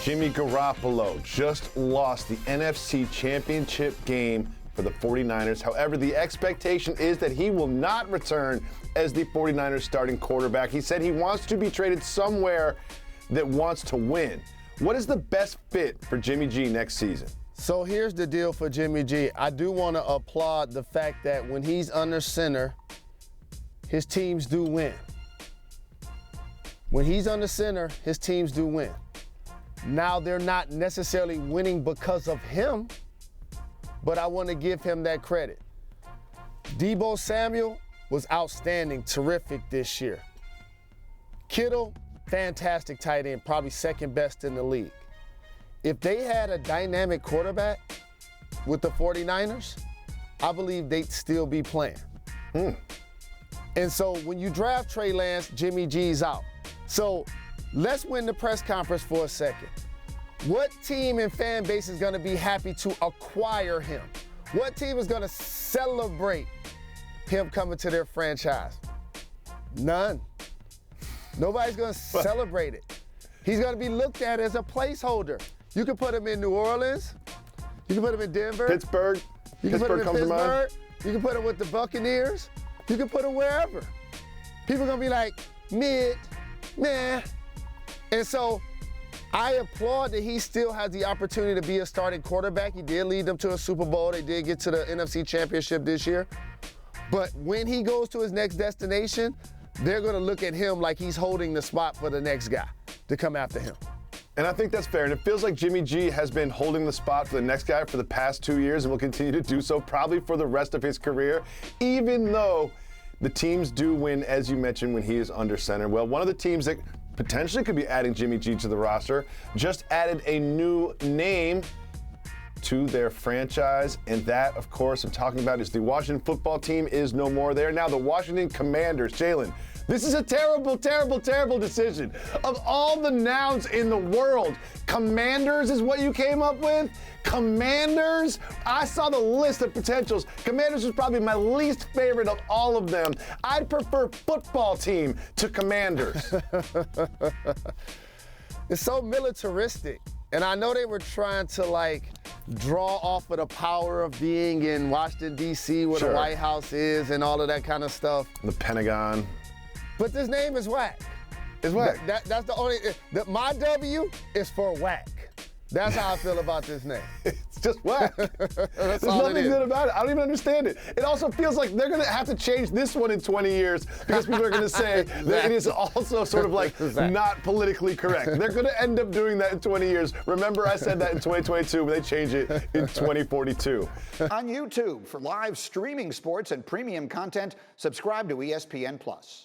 Jimmy Garoppolo just lost the NFC Championship game for the 49ers. However, the expectation is that he will not return as the 49ers starting quarterback. He said he wants to be traded somewhere that wants to win. What is the best fit for Jimmy G next season? So here's the deal for Jimmy G. I do want to applaud the fact that when he's under center, his teams do win. When he's under center, his teams do win. Now, they're not necessarily winning because of him, but I want to give him that credit. Deebo Samuel was outstanding, terrific this year. Kittle, fantastic tight end, probably second best in the league. If they had a dynamic quarterback with the 49ers, I believe they'd still be playing. And so when you draft Trey Lance, Jimmy G's out. So let's win the press conference for a second. What team and fan base is going to be happy to acquire him? What team is going to celebrate him coming to their franchise? None. Nobody's going to celebrate it. He's going to be looked at as a placeholder. You can put him in New Orleans. You can put him in Denver. Pittsburgh. You can put him in Pittsburgh. You can put him with the Buccaneers. You can put him wherever. People are going to be like, nah. And so I applaud that he still has the opportunity to be a starting quarterback. He did lead them to a Super Bowl. They did get to the NFC Championship this year. But when he goes to his next destination, they're going to look at him like he's holding the spot for the next guy to come after him. And I think that's fair. And it feels like Jimmy G has been holding the spot for the next guy for the past 2 years and will continue to do so probably for the rest of his career, even though the teams do win, as you mentioned, when he is under center. Well, one of the teams that potentially could be adding Jimmy G to the roster just added a new name to their franchise, and that, of course, I'm talking about is the Washington football team is no more there. Now the Washington Commanders. Jalen, this is a terrible, terrible, terrible decision. Of all the nouns in the world, Commanders is what you came up with? Commanders? I saw the list of potentials. Commanders was probably my least favorite of all of them. I'd prefer football team to Commanders. It's so militaristic. And I know they were trying to draw off of the power of being in Washington, D.C., where the White House is and all of that kind of stuff. The Pentagon. But this name is WACK. It's WACK. That's the only, my W is for WACK. That's how I feel about this name. It's just WACK. There's nothing good about it. I don't even understand it. It also feels like they're going to have to change this one in 20 years because people are going to say that it is also sort of not politically correct. They're going to end up doing that in 20 years. Remember, I said that in 2022, but they change it in 2042. On YouTube, for live streaming sports and premium content, subscribe to ESPN+.